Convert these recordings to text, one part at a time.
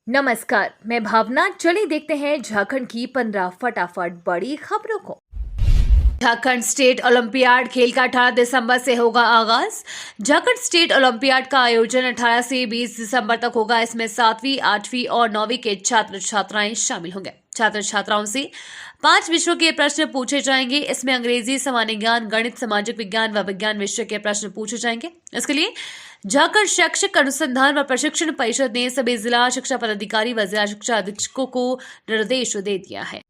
नमस्कार, मैं भावना। चलिए देखते हैं झारखंड की 15 फटाफट बड़ी खबरों को। झारखंड स्टेट ओलंपियाड खेल का 18 दिसंबर से होगा आगाज। झारखंड स्टेट ओलंपियाड का आयोजन 18 से 20 दिसंबर तक होगा। इसमें 7वीं, 8वीं और 9वीं के छात्र छात्राएं शामिल होंगे। छात्र छात्राओं से 5 विषयों के प्रश्न पूछे जाएंगे। इसमें अंग्रेजी, सामान्य ज्ञान, गणित, सामाजिक विज्ञान व विज्ञान विषय के प्रश्न पूछे जाएंगे। इसके लिए झारखंड शैक्षिक अनुसंधान व प्रशिक्षण परिषद ने सभी जिला शिक्षा पदाधिकारी व जिला शिक्षा अधीक्षकों को निर्देश दे दिया है।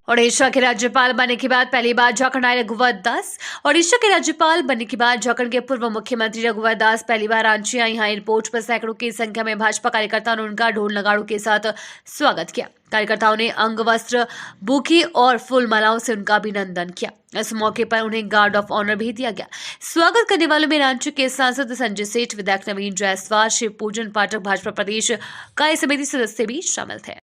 ओडिशा के राज्यपाल बनने के बाद पहली बार झारखंड आए रघुवर दास। ओडिशा के राज्यपाल बनने के बाद झारखंड के पूर्व मुख्यमंत्री रघुवर दास पहली बार रांची आई। यहाँ एयरपोर्ट पर सैकड़ों की संख्या में भाजपा कार्यकर्ताओं ने उनका ढोल नगाड़ों के साथ स्वागत किया। कार्यकर्ताओं ने अंग वस्त्र, बुकी और फूल मालाओं से उनका अभिनंदन किया। इस मौके पर उन्हें गार्ड ऑफ ऑनर भी दिया गया। स्वागत करने वालों में रांची के सांसद संजय सेठ, विधायक नवीन जायसवाल, शिव पूजन पाठक, भाजपा प्रदेश कार्य समिति सदस्य भी शामिल थे।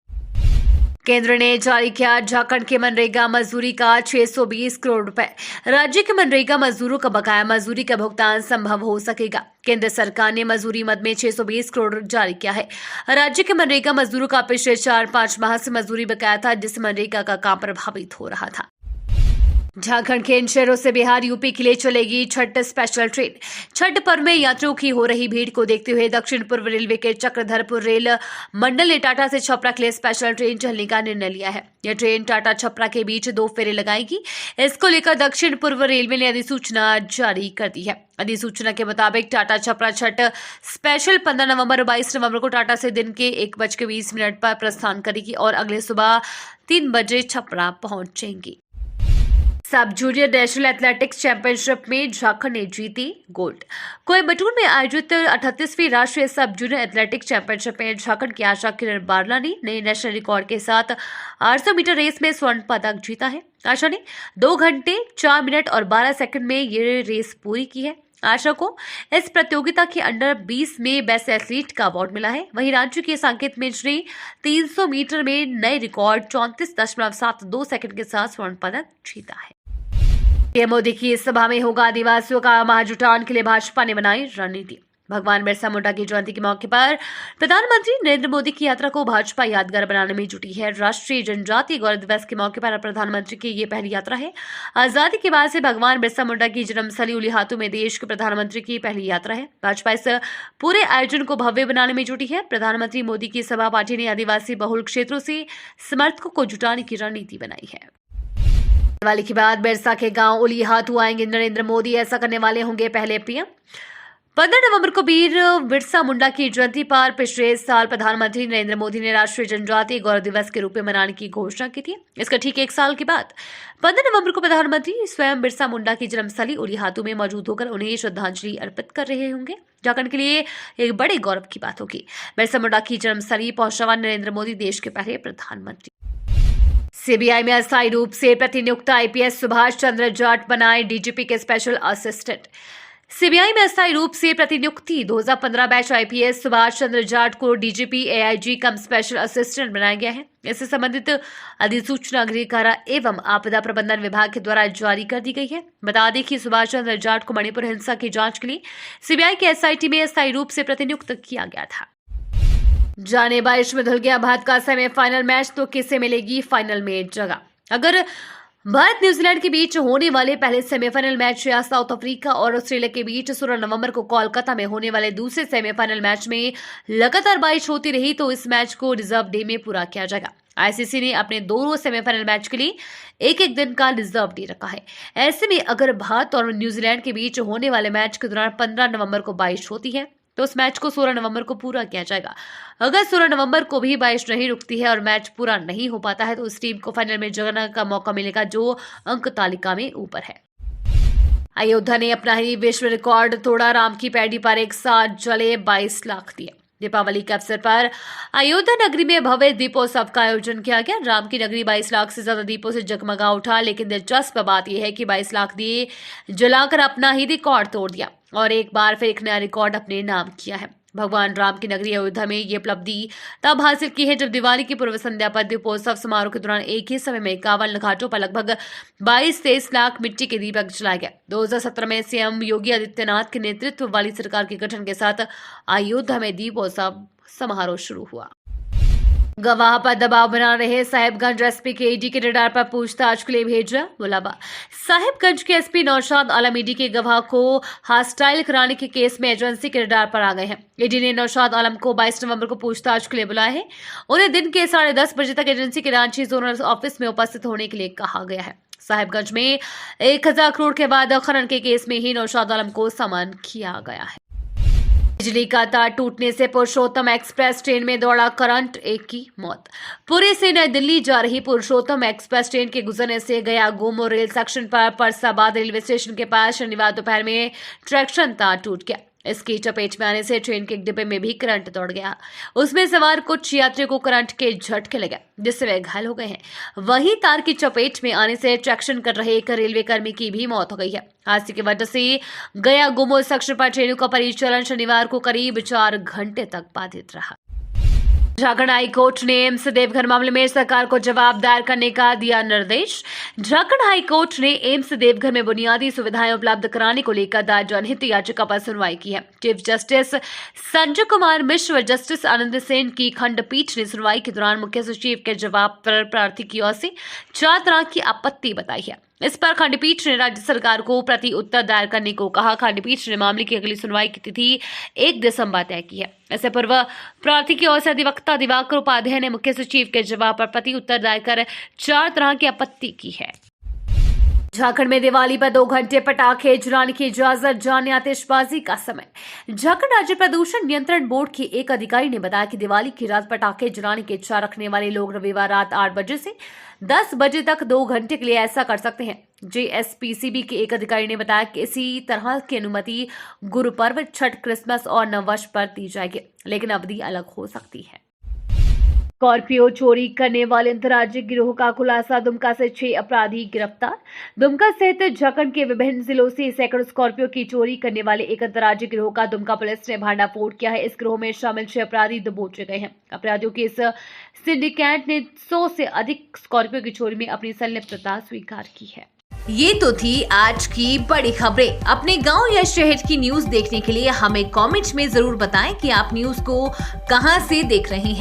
केंद्र ने जारी किया झारखंड के मनरेगा मजदूरी का 620 करोड़ रुपए। राज्य के मनरेगा मजदूरों का बकाया मजदूरी का भुगतान संभव हो सकेगा। केंद्र सरकार ने मजदूरी मद में 620 करोड़ जारी किया है। राज्य के मनरेगा मजदूरों का पिछले 4-5 माह से मजदूरी बकाया था, जिससे मनरेगा का काम प्रभावित हो रहा था। झारखंड के इन शहरों से बिहार, यूपी के लिए चलेगी छठ स्पेशल ट्रेन। छठ पर्व में यात्रियों की हो रही भीड़ को देखते हुए दक्षिण पूर्व रेलवे के चक्रधरपुर रेल मंडल ने टाटा से छपरा के लिए स्पेशल ट्रेन चलने का निर्णय लिया है। यह ट्रेन टाटा छपरा के बीच 2 फेरे लगाएगी। इसको लेकर दक्षिण पूर्व रेलवे ने अधिसूचना जारी कर दी है। अधिसूचना के मुताबिक टाटा छपरा छठ स्पेशल 15 नवंबर और 22 नवंबर को टाटा से दिन के 1:20 पर प्रस्थान करेगी और अगले सुबह 3 बजे छपरा पहुंचेंगी। सब जूनियर नेशनल एथलेटिक्स चैंपियनशिप में झारखंड ने जीती गोल्ड। कोयम्बटूर में आयोजित 38वीं राष्ट्रीय सब जूनियर एथलेटिक्स चैंपियनशिप में झारखंड की आशा किरण बारला ने नए नेशनल रिकॉर्ड के साथ 800 मीटर रेस में स्वर्ण पदक जीता है। आशा ने 2 घंटे 4 मिनट और 12 सेकंड में ये रेस पूरी की है। आशा को इस प्रतियोगिता के अंडर 20 में बेस्ट एथलीट का अवार्ड मिला है। वहीं राज्य के संकेत मिश्र ने 300 मीटर में नए रिकॉर्ड 34.72 सेकंड के साथ स्वर्ण पदक जीता है। पीएम मोदी की इस सभा में होगा आदिवासियों का महाजुटान के लिए भाजपा ने बनाई रणनीति। भगवान बिरसा मुंडा की जयंती के मौके पर प्रधानमंत्री नरेंद्र मोदी की यात्रा को भाजपा यादगार बनाने में जुटी है। राष्ट्रीय जनजातीय गौरव दिवस के मौके पर प्रधानमंत्री की ये पहली यात्रा है। आजादी के बाद से भगवान बिरसा मुंडा की जन्मस्थली उलिहातू में देश के प्रधानमंत्री की पहली यात्रा है। भाजपा इस पूरे आयोजन को भव्य बनाने में जुटी है। प्रधानमंत्री मोदी की सभा पार्टी ने आदिवासी बहुल क्षेत्रों से समर्थकों को जुटाने की रणनीति बनाई है। दिवाली के बाद बिरसा के गांव उलिहातू आएंगे नरेंद्र मोदी। ऐसा करने वाले होंगे पहले पीएम। 15 नवंबर को वीर बिरसा मुंडा की जयंती पर पिछले साल प्रधानमंत्री नरेंद्र मोदी ने राष्ट्रीय जनजातीय गौरव दिवस के रूप में मनाने की घोषणा की थी। इसका ठीक 1 साल के बाद 15 नवंबर को प्रधानमंत्री स्वयं बिरसा मुंडा की जन्मस्थली उलिहातू में मौजूद होकर उन्हें श्रद्धांजलि अर्पित कर रहे होंगे। झारखंड के लिए एक बड़े गौरव की बात होगी। बिरसा मुंडा की जन्मस्थली पहुंचने नरेंद्र मोदी देश के पहले प्रधानमंत्री। सीबीआई में अस्थायी रूप से प्रतिनियुक्त आईपीएस सुभाष चंद्र जाट बनाए डीजीपी के स्पेशल असिस्टेंट। सीबीआई में अस्थायी रूप से प्रतिनियुक्ति 2015 बैच आईपीएस सुभाष चंद्र जाट को डीजीपी एआईजी कम स्पेशल असिस्टेंट बनाया गया है। इससे संबंधित अधिसूचना गृह कारा एवं आपदा प्रबंधन विभाग के द्वारा जारी कर दी गई है। बता दें कि सुभाष चंद्र जाट को मणिपुर हिंसा की जांच के लिए सीबीआई के एसआईटी में अस्थायी रूप से प्रतिनियुक्त किया गया था। जाने बारिश में धुल गया भारत का सेमीफाइनल मैच, तो किसे मिलेगी फाइनल में जगह। अगर भारत न्यूजीलैंड के बीच होने वाले पहले सेमीफाइनल मैच या साउथ अफ्रीका और ऑस्ट्रेलिया के बीच 16 नवंबर को कोलकाता में होने वाले दूसरे सेमीफाइनल मैच में लगातार बारिश होती रही तो इस मैच को रिजर्व डे में पूरा किया जाएगा। आईसीसी ने अपने दोनों सेमीफाइनल मैच के लिए एक दिन का रिजर्व डे रखा है। ऐसे में अगर भारत और न्यूजीलैंड के बीच होने वाले मैच के दौरान 15 नवंबर को बारिश होती है तो उस मैच को 16 नवंबर को पूरा किया जाएगा। अगर 16 नवंबर को भी बारिश नहीं रुकती है और मैच पूरा नहीं हो पाता है तो उस टीम को फाइनल में जगह का मौका मिलेगा जो अंक तालिका में ऊपर है। अयोध्या ने अपना ही विश्व रिकॉर्ड तोड़ा। राम की पैड़ी पर एक साथ जले 22 लाख दिए। दीपावली के अवसर पर अयोध्या नगरी में भव्य दीपोत्सव का आयोजन किया गया। राम की नगरी 22 लाख से ज्यादा दीपों से जगमगा उठा। लेकिन दिलचस्प बात यह है कि 22 लाख दिए जलाकर अपना ही रिकॉर्ड तोड़ दिया और एक बार फिर एक नया रिकॉर्ड अपने नाम किया है। भगवान राम की नगरी अयोध्या में ये उपलब्धि तब हासिल की है जब दिवाली की पूर्व संध्या पर दीपोत्सव समारोह के दौरान एक ही समय में 51 घाटों पर लगभग 22-23 लाख मिट्टी के दीपक जलाए गए। 2017 में सीएम योगी आदित्यनाथ के नेतृत्व वाली सरकार के गठन के साथ अयोध्या में दीपोत्सव समारोह शुरू हुआ। गवाह पर दबाव बना रहे साहिबगंज एसपी के ईडी के रडार पर पूछताछ के लिए भेजा बुलावा। साहिबगंज के एसपी नौशाद आलम ईडी के गवाह को हॉस्टाइल कराने के केस में एजेंसी के रडार पर आ गए हैं। ईडी ने नौशाद आलम को 22 नवंबर को पूछताछ के लिए बुलाया है। उन्हें दिन के 10:30 बजे तक एजेंसी के रांची जोनल ऑफिस में उपस्थित होने के लिए कहा गया है। साहिबगंज में 1000 करोड़ के बाद खनन के केस में ही नौशाद आलम को समन किया गया है। बिजली का तार टूटने से पुरुषोत्तम एक्सप्रेस ट्रेन में दौड़ा करंट, एक की मौत। पुरी से नई दिल्ली जा रही पुरुषोत्तम एक्सप्रेस ट्रेन के गुजरने से गया गुमो रेल सेक्शन पर परसाबाद रेलवे स्टेशन के पास शनिवार दोपहर में ट्रैक्शन तार टूट गया। इसकी चपेट में आने से ट्रेन के एक डिब्बे में भी करंट दौड़ गया। उसमें सवार कुछ यात्रियों को करंट के झटके लगे जिससे वे घायल हो गए हैं। वहीं तार की चपेट में आने से ट्रैक्शन कर रहे एक रेलवे कर्मी की भी मौत हो गई है। हादसे की वजह से गया गुमो सेक्शन पर ट्रेनों का परिचालन शनिवार को करीब 4 घंटे तक बाधित रहा। झारखंड हाई कोर्ट ने एम्स देवघर मामले में सरकार को जवाब दायर करने का दिया निर्देश। झारखंड हाई कोर्ट ने एम्स देवघर में बुनियादी सुविधाएं उपलब्ध कराने को लेकर दायर जनहित याचिका पर सुनवाई की है। चीफ जस्टिस संजय कुमार मिश्र व जस्टिस आनंद सेन की खंडपीठ ने सुनवाई के दौरान मुख्य सचिव के जवाब पर प्रार्थी की ओर से 4 तरह की आपत्ति बताई है। इस पर खंडपीठ ने राज्य सरकार को प्रति उत्तर दायर करने को कहा। खंडपीठ ने मामले की अगली सुनवाई की तिथि 1 दिसंबर तय की है। इससे पूर्व प्रार्थी की ओर से अधिवक्ता दिवाकर उपाध्याय ने मुख्य सचिव के जवाब पर प्रति उत्तर दायर कर 4 तरह की आपत्ति की है। झारखंड में दिवाली पर 2 घंटे पटाखे जलाने की इजाजत, जाने आतिशबाजी का समय। झारखंड राज्य प्रदूषण नियंत्रण बोर्ड के एक अधिकारी ने बताया कि दिवाली की रात पटाखे जलाने की इच्छा रखने वाले लोग रविवार रात 8 बजे से 10 बजे तक 2 घंटे के लिए ऐसा कर सकते हैं। जेएसपीसीबी के एक अधिकारी ने बताया कि इसी तरह की अनुमति गुरु पर्व, छठ, क्रिसमस और नववर्ष पर दी जाएगी, लेकिन अवधि अलग हो सकती है। स्कॉर्पियो चोरी करने वाले अंतर्राज्यीय गिरोह का खुलासा, दुमका से 6 अपराधी गिरफ्तार। दुमका सहित झारखंड के विभिन्न जिलों से सैकड़ों स्कॉर्पियो की चोरी करने वाले एक अंतर्राज्यीय गिरोह का दुमका पुलिस ने भंडाफोड़ किया है। इस गिरोह में शामिल 6 अपराधी दबोचे गए हैं। अपराधियों के इस सिंडिकेट ने 100 से अधिक स्कॉर्पियो की चोरी में अपनी संलिप्तता स्वीकार की है। ये तो थी आज की बड़ी खबरें। अपने गांव या शहर की न्यूज देखने के लिए हमें कमेंट में जरूर बताएं कि आप न्यूज को कहां से देख रहे हैं।